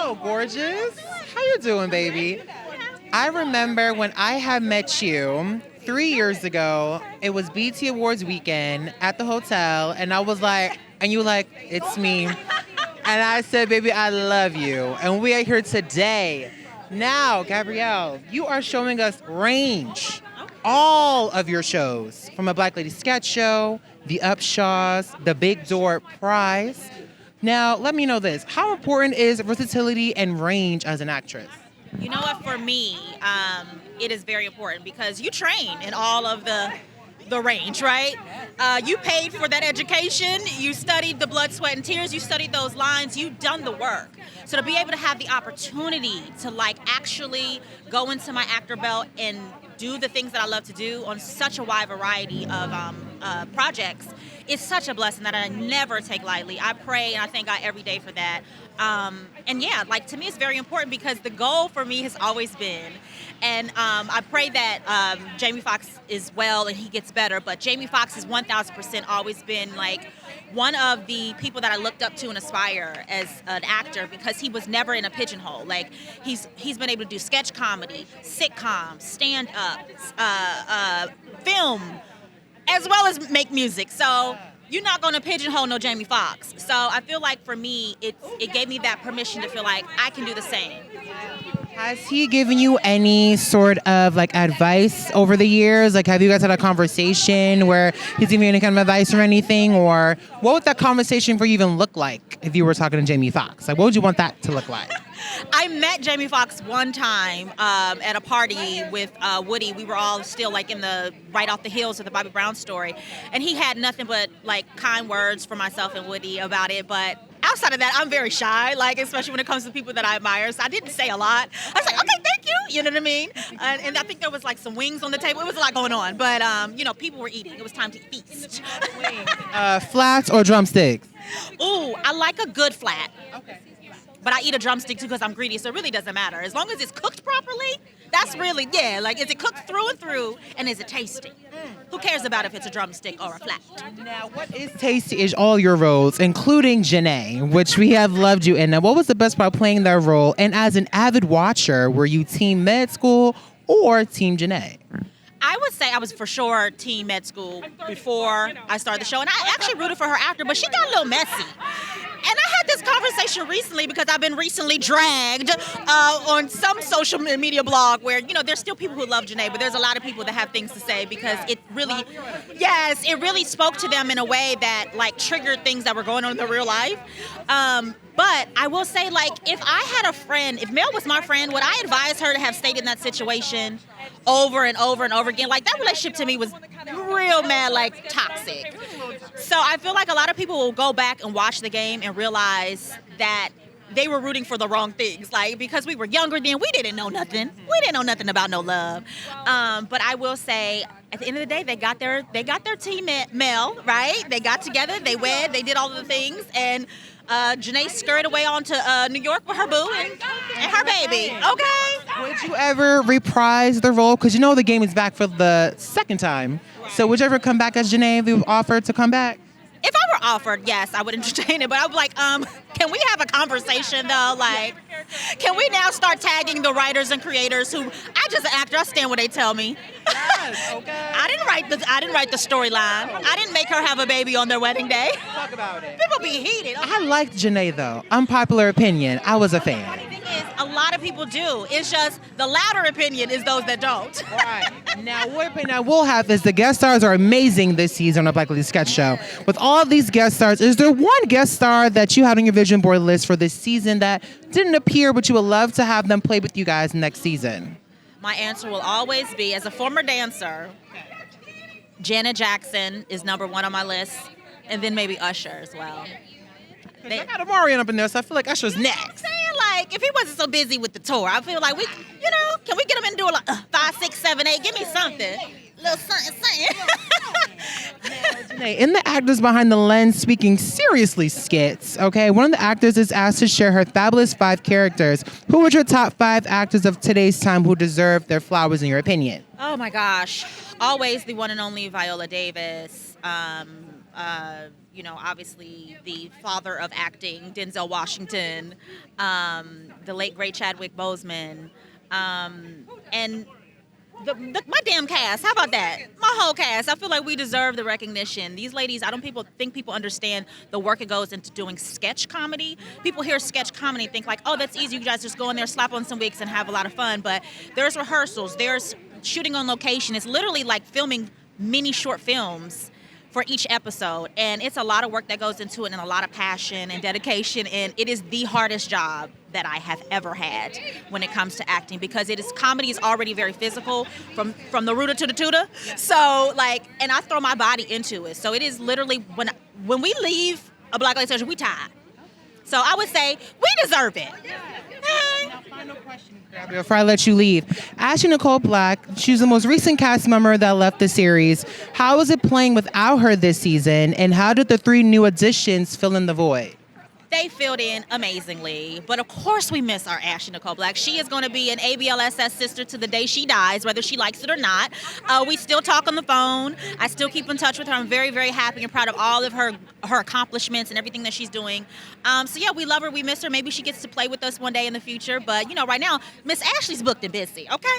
Hello, gorgeous. How you doing, baby? I remember when I had met you 3 years ago. It was BT Awards weekend at the hotel, and I was like, and you were like, it's me. And I said, baby, I love you. And we are here today. Now, Gabrielle, you are showing us Range. All of your shows, from a Black Lady sketch show, the Upshaws, the Big Door Prize. Now, let me know this. How important is versatility and range as an actress? You know what? For me, it is very important because you train in all of the range, right? You paid for that education. You studied the blood, sweat, and tears. You studied those lines. You've done the work. So to be able to have the opportunity to actually go into my actor belt and do the things that I love to do on such a wide variety of projects is such a blessing that I never take lightly. I pray and I thank God every day for that. And yeah, to me it's very important because the goal for me has always been, and I pray that Jamie Foxx is well and he gets better, but Jamie Foxx has 1,000% always been one of the people that I looked up to and aspire as an actor because he was never in a pigeonhole. He's been able to do sketch comedy, sitcoms, stand-up, film, as well as make music. So you're not going to pigeonhole no Jamie Foxx. So I feel like for me, it gave me that permission to feel like I can do the same. Has he given you any sort of advice over the years? Have you guys had a conversation where he's giving you any kind of advice or anything? Or what would that conversation for you even look like if you were talking to Jamie Foxx? What would you want that to look like? I met Jamie Foxx one time at a party with Woody. We were all still right off the heels of the Bobby Brown story. And he had nothing but kind words for myself and Woody about it. But outside of that, I'm very shy, especially when it comes to people that I admire. So I didn't say a lot. I was like, okay, thank you. You know what I mean? And I think there was some wings on the table. It was a lot going on. But, people were eating. It was time to feast. Flats or drumsticks? Ooh, I like a good flat. Okay. But I eat a drumstick too because I'm greedy, so it really doesn't matter. As long as it's cooked properly, that's really, is it cooked through and through, and is it tasty? Who cares about if it's a drumstick or a flat? Now, what is tasty is all your roles, including Janae, which we have loved you in. Now, what was the best part playing that role? And as an avid watcher, were you team med school or team Janae? I would say I was for sure team med school before I started the show, and I actually rooted for her after, but she got a little messy. And I had this conversation recently because I've been recently dragged on some social media blog where, there's still people who love Janae, but there's a lot of people that have things to say because it really spoke to them in a way that triggered things that were going on in their real life. But I will say, if I had a friend, if Mel was my friend, would I advise her to have stayed in that situation over and over and over again? That relationship to me was real mad, toxic. So I feel like a lot of people will go back and watch the game and realize that they were rooting for the wrong things. Because we were younger then, we didn't know nothing. We didn't know nothing about no love. But I will say, at the end of the day, they got their team Mel, right? They got together, they wed, they did all of the things, and Janae scurried away on to New York with her boo and her baby. Okay. Would you ever reprise the role? Because the game is back for the second time. So would you ever come back as Janae if you were offered to come back? If I were offered, yes, I would entertain it. But I would can we have a conversation though? Can we now start tagging the writers and creators who I just an actor, I stand what they tell me. Yes, okay. I didn't write the storyline. I didn't make her have a baby on their wedding day. Talk about it. People be heated. I liked Janae though. Unpopular opinion. I was a fan. The thing is, a lot of people do. It's just the louder opinion is those that don't. Right. Now, what opinion I will have is the guest stars are amazing this season on a Black Lady sketch show. With all of these guest stars, is there one guest star that you had on your vision board list for this season that didn't appear, but you would love to have them play with you guys next season? My answer will always be, as a former dancer, Janet Jackson is number one on my list, and then maybe Usher as well. I got Amarian up in there, so I feel like Usher's next. I'm saying, if he wasn't so busy with the tour, I feel like can we get him in and do 5, 6, 7, 8? Give me something. Little something. In the Actors Behind the Lens Speaking Seriously skits, okay, one of the actors is asked to share her fabulous 5 characters. Who are your top 5 actors of today's time who deserve their flowers in your opinion? Oh my gosh. Always the one and only Viola Davis. Obviously the father of acting, Denzel Washington, the late great Chadwick Boseman, and my damn cast. How about that? My whole cast. I feel like we deserve the recognition. These ladies, I don't think people understand the work it goes into doing sketch comedy. People hear sketch comedy and think like, oh, that's easy. You guys just go in there, slap on some wigs, and have a lot of fun. But there's rehearsals. There's shooting on location. It's literally like filming mini short films for each episode, and it's a lot of work that goes into it and a lot of passion and dedication, and it is the hardest job that I have ever had when it comes to acting, because comedy is already very physical from the rooter to the tutor. So and I throw my body into it. So it is literally when we leave a Black Lady Social, we tired. So I would say we deserve it. Now, final question, Gabrielle, before I let you leave. Ashley Nicole Black, she's the most recent cast member that left the series. How is it playing without her this season, and how did the 3 new additions fill in the void? They filled in amazingly, but of course we miss our Ashley Nicole Black. She is going to be an ABLSS sister to the day she dies, whether she likes it or not. We still talk on the phone. I still keep in touch with her. I'm very, very happy and proud of all of her accomplishments and everything that she's doing. So yeah, we love her. We miss her. Maybe she gets to play with us one day in the future. But right now, Miss Ashley's booked and busy. Okay.